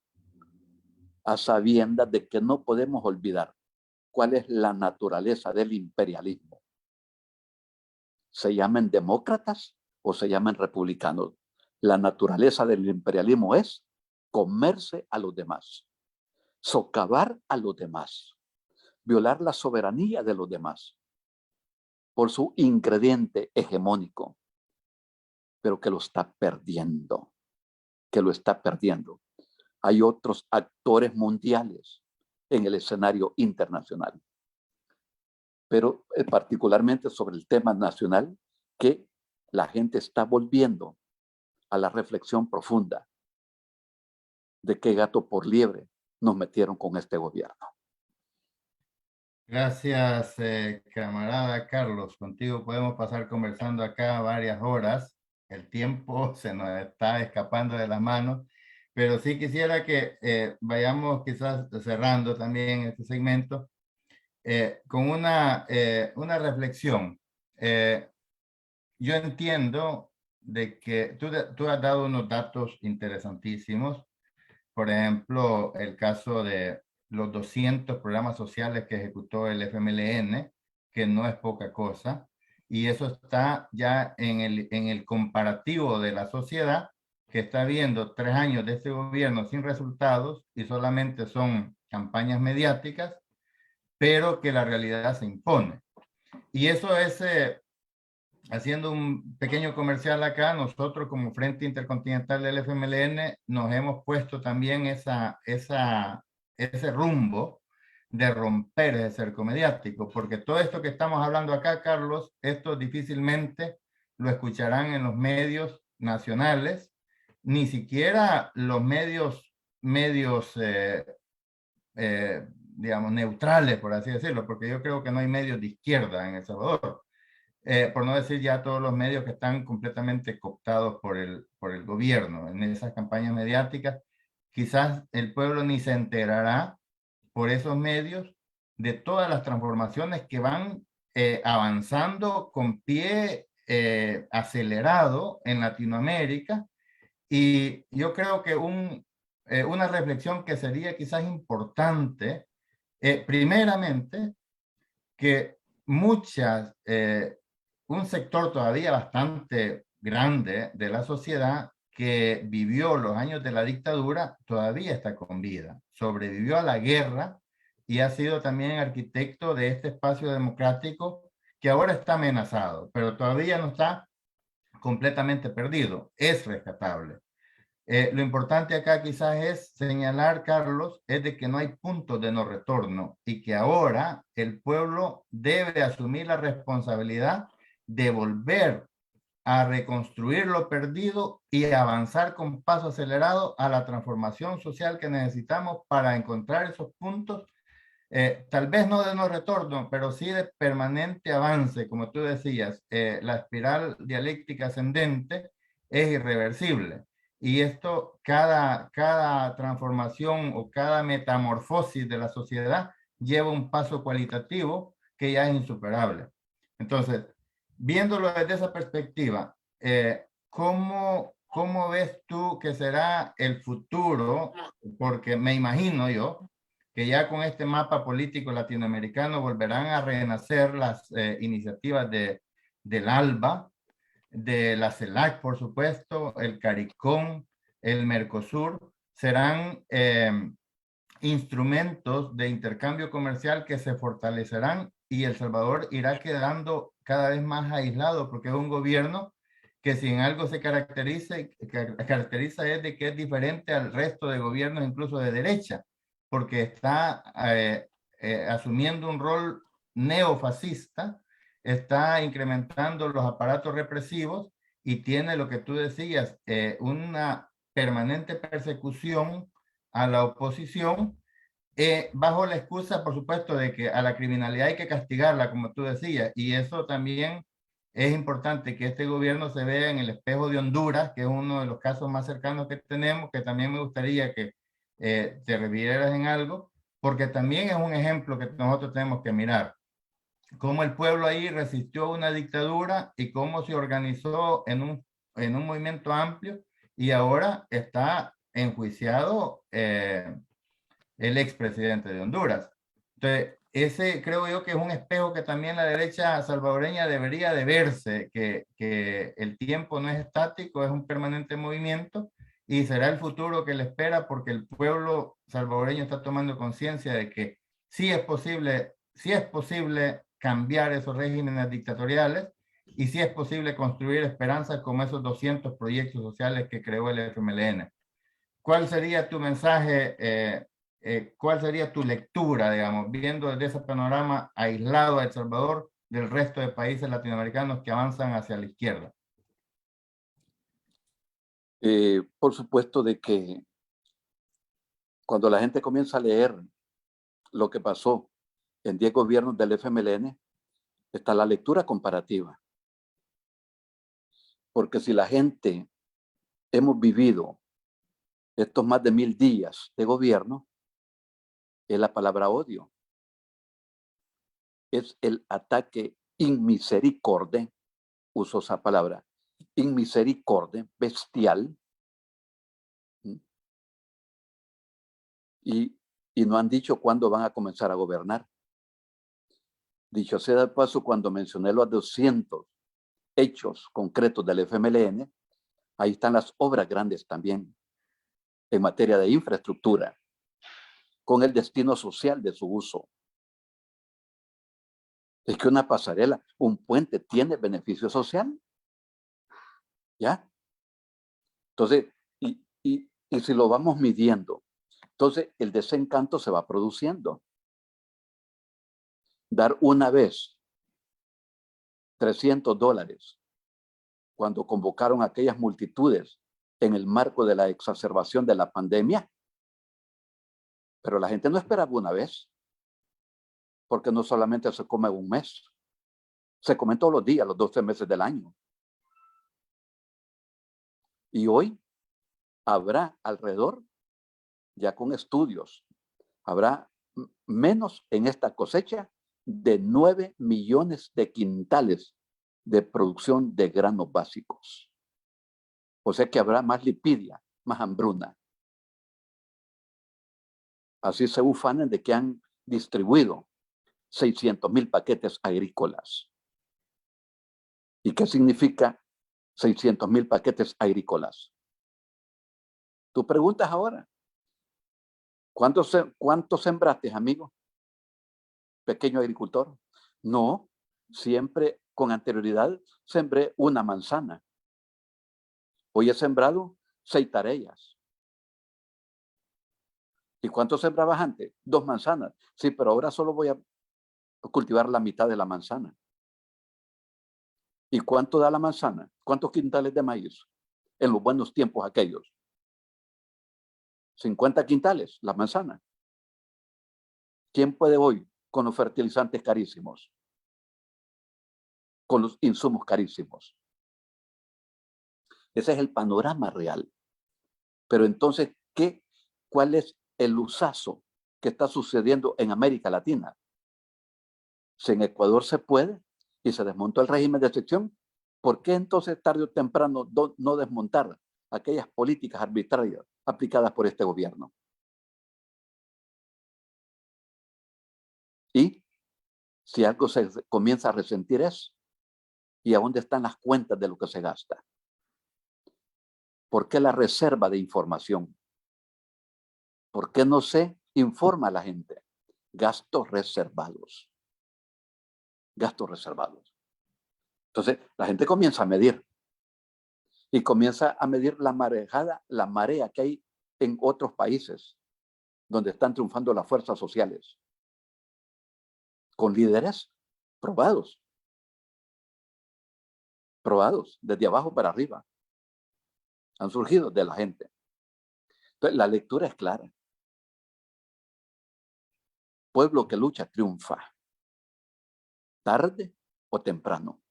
a sabiendas de que no podemos olvidar cuál es la naturaleza del imperialismo. Se llamen demócratas o se llamen republicanos. La naturaleza del imperialismo es comerse a los demás, socavar a los demás, violar la soberanía de los demás por su ingrediente hegemónico, pero que lo está perdiendo, Hay otros actores mundiales en el escenario internacional, pero particularmente sobre el tema nacional, que la gente está volviendo a la reflexión profunda de qué gato por liebre nos metieron con este gobierno. Gracias, camarada Carlos. Contigo podemos pasar conversando acá varias horas. El tiempo se nos está escapando de las manos, pero sí quisiera que vayamos quizás cerrando también este segmento con una reflexión. Yo entiendo de que tú has dado unos datos interesantísimos. Por ejemplo, el caso de los 200 programas sociales que ejecutó el FMLN, que no es poca cosa, y eso está ya en el comparativo de la sociedad, que está viendo 3 años de este gobierno sin resultados y solamente son campañas mediáticas, pero que la realidad se impone. Y eso es, haciendo un pequeño comercial acá, nosotros como Frente Intercontinental del FMLN nos hemos puesto también ese rumbo de romper ese cerco mediático, porque todo esto que estamos hablando acá, Carlos, esto difícilmente lo escucharán en los medios nacionales, ni siquiera los medios digamos, neutrales, por así decirlo, porque yo creo que no hay medios de izquierda en El Salvador. Por no decir ya todos los medios que están completamente cooptados por el gobierno en esas campañas mediáticas. Quizás el pueblo ni se enterará por esos medios de todas las transformaciones que van avanzando con pie acelerado en Latinoamérica. Y yo creo que una reflexión que sería quizás importante, primeramente, que un sector todavía bastante grande de la sociedad que vivió los años de la dictadura todavía está con vida, sobrevivió a la guerra y ha sido también arquitecto de este espacio democrático que ahora está amenazado, pero todavía no está completamente perdido, es rescatable. Lo importante acá quizás es señalar, Carlos, es de que no hay puntos de no retorno y que ahora el pueblo debe asumir la responsabilidad de volver a reconstruir lo perdido y avanzar con paso acelerado a la transformación social que necesitamos para encontrar esos puntos, tal vez no de no retorno, pero sí de permanente avance, como tú decías. La espiral dialéctica ascendente es irreversible. Y esto, cada transformación o cada metamorfosis de la sociedad lleva un paso cualitativo que ya es insuperable. Entonces, viéndolo desde esa perspectiva, ¿cómo ves tú que será el futuro? Porque me imagino yo que ya con este mapa político latinoamericano volverán a renacer las iniciativas del ALBA, de la CELAC, por supuesto, el CARICOM, el Mercosur, serán instrumentos de intercambio comercial que se fortalecerán y El Salvador irá quedando cada vez más aislado porque es un gobierno que si en algo se caracteriza es de que es diferente al resto de gobiernos, incluso de derecha, porque está asumiendo un rol neofascista, está incrementando los aparatos represivos y tiene lo que tú decías, una permanente persecución a la oposición, bajo la excusa, por supuesto, de que a la criminalidad hay que castigarla, como tú decías, y eso también es importante que este gobierno se vea en el espejo de Honduras, que es uno de los casos más cercanos que tenemos, que también me gustaría que te revieras en algo, porque también es un ejemplo que nosotros tenemos que mirar, cómo el pueblo ahí resistió una dictadura y cómo se organizó en un movimiento amplio y ahora está enjuiciado el expresidente de Honduras. Entonces, ese creo yo que es un espejo que también la derecha salvadoreña debería de verse, que el tiempo no es estático, es un permanente movimiento y será el futuro que le espera porque el pueblo salvadoreño está tomando conciencia de que sí es posible cambiar esos regímenes dictatoriales y sí es posible construir esperanzas como esos 200 proyectos sociales que creó el FMLN. ¿Cuál sería tu mensaje, cuál sería tu lectura, digamos, viendo desde ese panorama aislado a El Salvador del resto de países latinoamericanos que avanzan hacia la izquierda? Por supuesto de que cuando la gente comienza a leer lo que pasó en 10 gobiernos del FMLN, está la lectura comparativa. Porque si la gente hemos vivido estos más de 1000 días de gobierno, es la palabra odio. Es el ataque inmisericorde, uso esa palabra, inmisericorde, bestial. Y no han dicho cuándo van a comenzar a gobernar. Dicho sea de paso, cuando mencioné los 200 hechos concretos del FMLN, ahí están las obras grandes también en materia de infraestructura, con el destino social de su uso. Es que una pasarela, un puente tiene beneficio social. ¿Ya? Entonces, y si lo vamos midiendo, entonces el desencanto se va produciendo. Dar una vez $300 cuando convocaron a aquellas multitudes en el marco de la exacerbación de la pandemia, pero la gente no esperaba una vez, porque no solamente se come un mes, se comen todos los días, los 12 meses del año. Y hoy habrá alrededor, ya con estudios, habrá menos en esta cosecha de 9 millones de quintales de producción de granos básicos. O sea que habrá más lipidia, más hambruna. Así se ufanan de que han distribuido 600,000 paquetes agrícolas. ¿Y qué significa 600,000 paquetes agrícolas? Tú preguntas ahora, ¿cuánto sembraste, amigo? Pequeño agricultor. No, siempre con anterioridad sembré una manzana. Hoy he sembrado 6 tareas. ¿Y cuánto sembrabas antes? 2 manzanas. Sí, pero ahora solo voy a cultivar la mitad de la manzana. ¿Y cuánto da la manzana? ¿Cuántos quintales de maíz? En los buenos tiempos aquellos. 50 quintales, la manzana. ¿Quién puede hoy con los fertilizantes carísimos? Con los insumos carísimos. Ese es el panorama real. Pero entonces, ¿cuál es el usazo que está sucediendo en América Latina? Si en Ecuador se puede y se desmontó el régimen de excepción, ¿por qué entonces tarde o temprano no desmontar aquellas políticas arbitrarias aplicadas por este gobierno? Y si algo se comienza a resentir es, ¿y a dónde están las cuentas de lo que se gasta? ¿Por qué la reserva de información? ¿Por qué no se informa a la gente? Gastos reservados. Gastos reservados. Entonces, la gente comienza a medir. Y comienza a medir la marea que hay en otros países donde están triunfando las fuerzas sociales. Con líderes probados. Probados, desde abajo para arriba. Han surgido de la gente. Entonces, la lectura es clara. Pueblo que lucha triunfa. Tarde o temprano.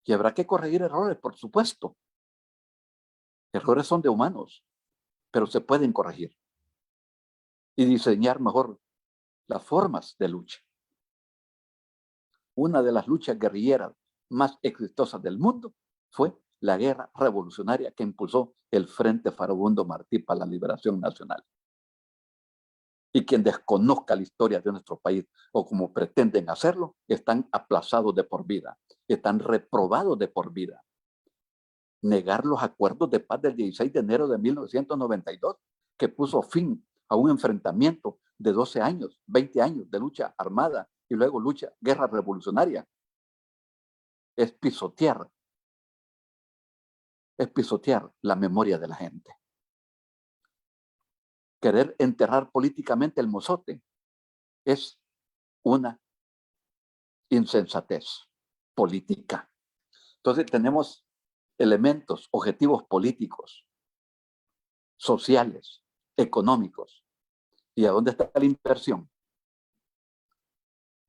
Y habrá que corregir errores, por supuesto. Errores son de humanos, pero se pueden corregir. Y diseñar mejor las formas de lucha. Una de las luchas guerrilleras más exitosas del mundo fue la guerra revolucionaria que impulsó el Frente Farabundo Martí para la Liberación Nacional. Y quien desconozca la historia de nuestro país o como pretenden hacerlo, están aplazados de por vida, están reprobados de por vida. Negar los acuerdos de paz del 16 de enero de 1992, que puso fin a un enfrentamiento de 12 años, 20 años de lucha armada y luego guerra revolucionaria, es pisotear la memoria de la gente. Querer enterrar políticamente el mozote es una insensatez política. Entonces tenemos elementos, objetivos políticos, sociales, económicos. ¿Y a dónde está la inversión?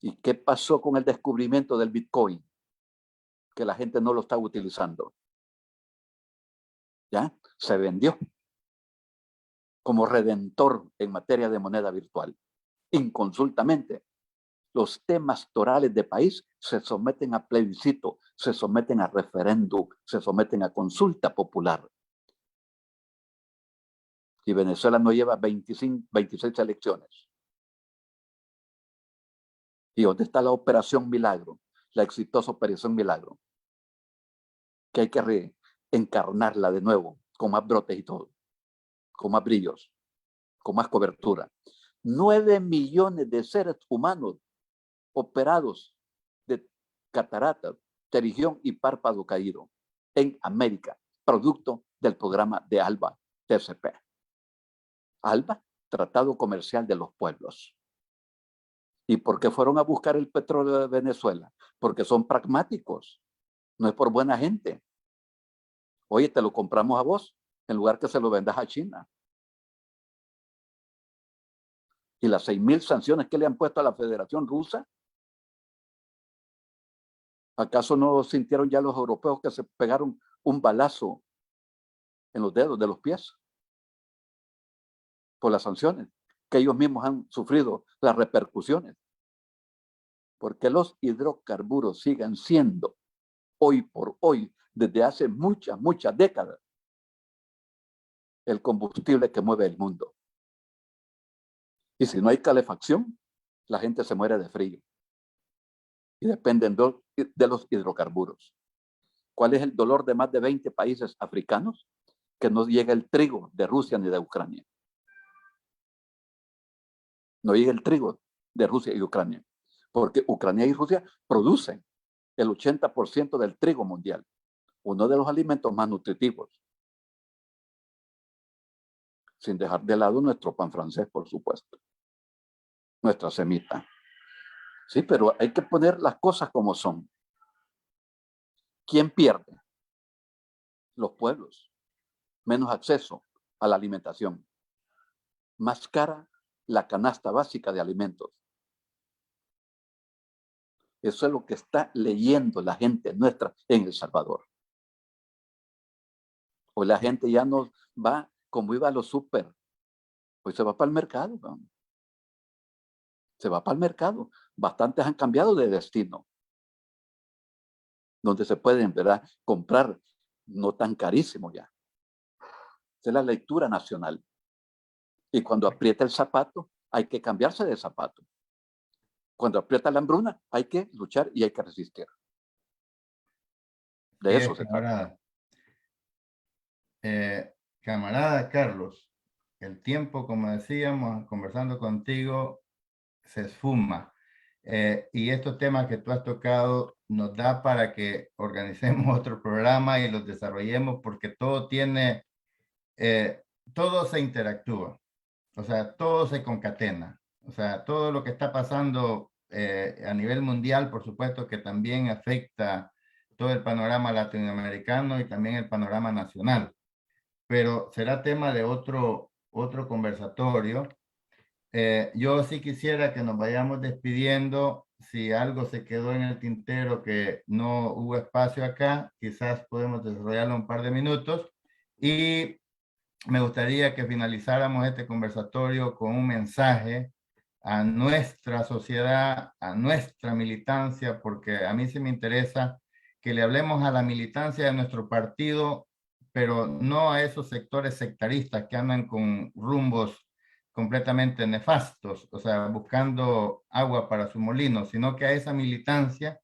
¿Y qué pasó con el descubrimiento del Bitcoin? Que la gente no lo está utilizando. ¿Ya? Se vendió como redentor en materia de moneda virtual. Inconsultamente, los temas torales de país se someten a plebiscito, se someten a referéndum, se someten a consulta popular. Y Venezuela no lleva 26 elecciones. ¿Y dónde está la Operación Milagro? La exitosa Operación Milagro. Que hay que reencarnarla de nuevo, con más brotes y todo, con más brillos, con más cobertura. 9 millones de seres humanos operados de cataratas, pterigión y párpado caído en América, producto del programa de ALBA, TCP. ALBA, Tratado Comercial de los Pueblos. ¿Y por qué fueron a buscar el petróleo de Venezuela? Porque son pragmáticos, no es por buena gente. Oye, te lo compramos a vos, en lugar que se lo vendas a China. Y las 6.000 sanciones que le han puesto a la Federación Rusa, ¿acaso no sintieron ya los europeos que se pegaron un balazo en los dedos de los pies por las sanciones? Que ellos mismos han sufrido las repercusiones. Porque los hidrocarburos siguen siendo, hoy por hoy, desde hace muchas décadas, el combustible que mueve el mundo. Y si no hay calefacción, la gente se muere de frío. Y dependen de los hidrocarburos. ¿Cuál es el dolor de más de 20 países africanos? Que no llega el trigo de Rusia ni de Ucrania. No llega el trigo de Rusia y Ucrania. Porque Ucrania y Rusia producen el 80% del trigo mundial. Uno de los alimentos más nutritivos. Sin dejar de lado nuestro pan francés, por supuesto. Nuestra semita. Sí, pero hay que poner las cosas como son. ¿Quién pierde? Los pueblos. Menos acceso a la alimentación. Más cara la canasta básica de alimentos. Eso es lo que está leyendo la gente nuestra en El Salvador. Hoy la gente ya no va como iba a los súper. Hoy se va para el mercado. ¿No? Se va para el mercado. Bastantes han cambiado de destino. Donde se pueden, ¿verdad?, comprar no tan carísimo ya. Esa es la lectura nacional. Y cuando aprieta el zapato, hay que cambiarse de zapato. Cuando aprieta la hambruna, hay que luchar y hay que resistir. De eso se trata. Camarada Carlos, el tiempo, como decíamos, conversando contigo, se esfuma. Y estos temas que tú has tocado nos da para que organicemos otro programa y los desarrollemos porque todo tiene, todo se interactúa, o sea, todo se concatena, o sea, todo lo que está pasando a nivel mundial, por supuesto que también afecta todo el panorama latinoamericano y también el panorama nacional, pero será tema de otro conversatorio. Yo sí quisiera que nos vayamos despidiendo. Si algo se quedó en el tintero que no hubo espacio acá, quizás podemos desarrollarlo un par de minutos. Y me gustaría que finalizáramos este conversatorio con un mensaje a nuestra sociedad, a nuestra militancia, porque a mí sí me interesa que le hablemos a la militancia de nuestro partido, pero no a esos sectores sectaristas que andan con rumbos completamente nefastos, o sea, buscando agua para su molino, sino que a esa militancia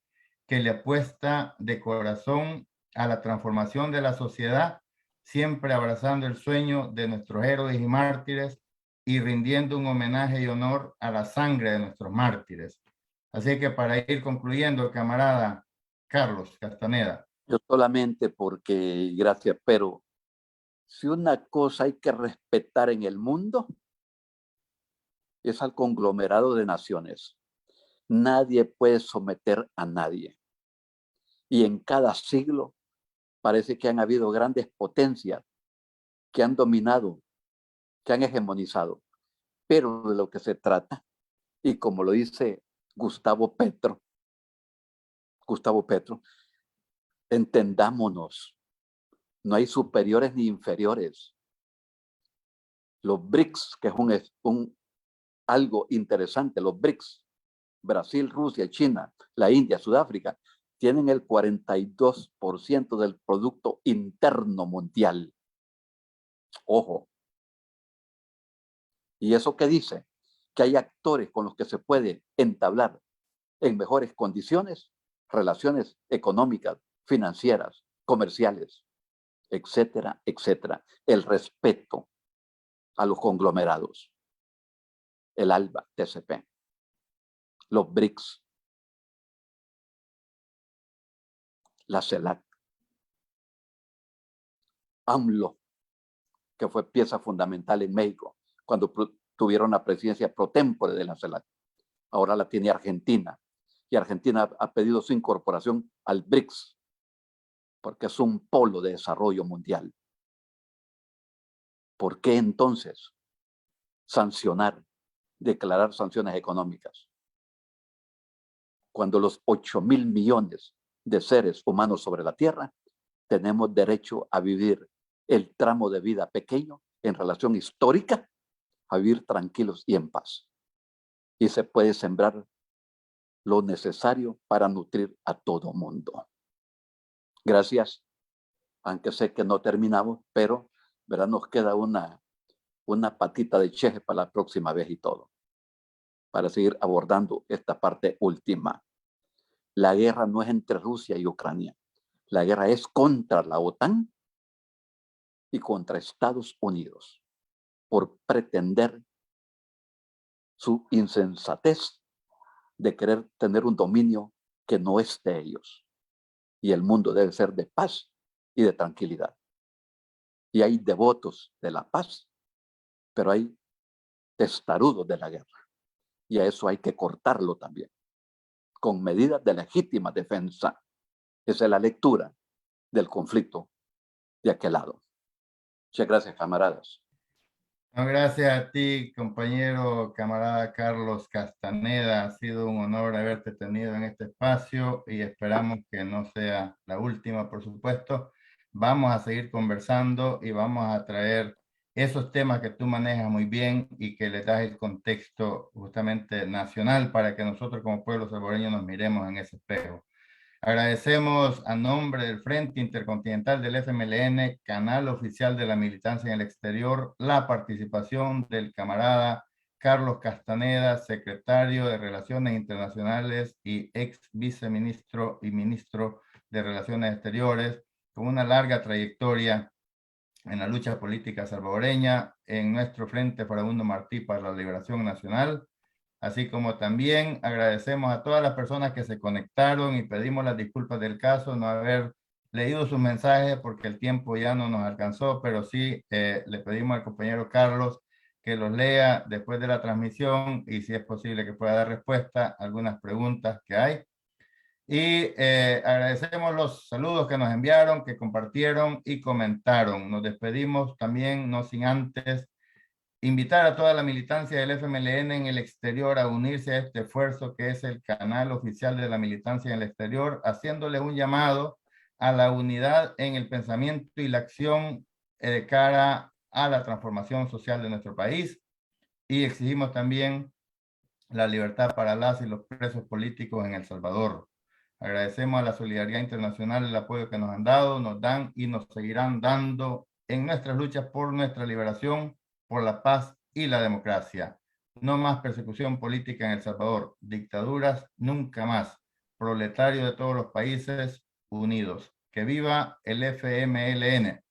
que le apuesta de corazón a la transformación de la sociedad, siempre abrazando el sueño de nuestros héroes y mártires y rindiendo un homenaje y honor a la sangre de nuestros mártires. Así que para ir concluyendo, camarada Carlos Castaneda. Yo solamente porque, gracias, pero si una cosa hay que respetar en el mundo es al conglomerado de naciones. Nadie puede someter a nadie. Y en cada siglo parece que han habido grandes potencias que han dominado, que han hegemonizado. Pero de lo que se trata, y como lo dice Gustavo Petro, entendámonos, no hay superiores ni inferiores. Los BRICS, que es algo interesante, los BRICS, Brasil, Rusia, China, la India, Sudáfrica, tienen el 42% del Producto Interno Mundial. Ojo. ¿Y eso qué dice? Que hay actores con los que se puede entablar en mejores condiciones relaciones económicas, financieras, comerciales, etcétera, etcétera. El respeto a los conglomerados. El ALBA, TCP, los BRICS, la CELAC, AMLO, que fue pieza fundamental en México cuando tuvieron la presidencia pro tempore de la CELAC. Ahora la tiene Argentina. Y Argentina ha pedido su incorporación al BRICS, porque es un polo de desarrollo mundial. ¿Por qué entonces sancionar, declarar sanciones económicas? Cuando los 8.000 millones de seres humanos sobre la Tierra tenemos derecho a vivir el tramo de vida pequeño en relación histórica, a vivir tranquilos y en paz. Y se puede sembrar lo necesario para nutrir a todo mundo. Gracias, aunque sé que no terminamos, pero ¿verdad? Nos queda una patita de cheje para la próxima vez y todo, para seguir abordando esta parte última. La guerra no es entre Rusia y Ucrania, la guerra es contra la OTAN y contra Estados Unidos, por pretender su insensatez de querer tener un dominio que no es de ellos. Y el mundo debe ser de paz y de tranquilidad. Y hay devotos de la paz, pero hay testarudos de la guerra. Y a eso hay que cortarlo también, con medidas de legítima defensa. Esa es la lectura del conflicto de aquel lado. Muchas gracias, camaradas. No, gracias a ti, compañero, camarada Carlos Castaneda. Ha sido un honor haberte tenido en este espacio y esperamos que no sea la última, por supuesto. Vamos a seguir conversando y vamos a traer esos temas que tú manejas muy bien y que le das el contexto justamente nacional para que nosotros como pueblo salvadoreño nos miremos en ese espejo. Agradecemos a nombre del Frente Intercontinental del FMLN, canal oficial de la militancia en el exterior, la participación del camarada Carlos Castaneda, secretario de Relaciones Internacionales y ex viceministro y ministro de Relaciones Exteriores, con una larga trayectoria en la lucha política salvadoreña, en nuestro Frente Farabundo Martí para la Liberación Nacional. Así como también agradecemos a todas las personas que se conectaron y pedimos las disculpas del caso, no haber leído sus mensajes porque el tiempo ya no nos alcanzó, pero sí le pedimos al compañero Carlos que los lea después de la transmisión y si es posible que pueda dar respuesta a algunas preguntas que hay. Y agradecemos los saludos que nos enviaron, que compartieron y comentaron. Nos despedimos también, no sin antes invitar a toda la militancia del FMLN en el exterior a unirse a este esfuerzo que es el canal oficial de la militancia en el exterior, haciéndole un llamado a la unidad en el pensamiento y la acción de cara a la transformación social de nuestro país. Y exigimos también la libertad para las y los presos políticos en El Salvador. Agradecemos a la solidaridad internacional el apoyo que nos han dado, nos dan y nos seguirán dando en nuestras luchas por nuestra liberación, por la paz y la democracia. No más persecución política en El Salvador, dictaduras nunca más. Proletarios de todos los países unidos. Que viva el FMLN.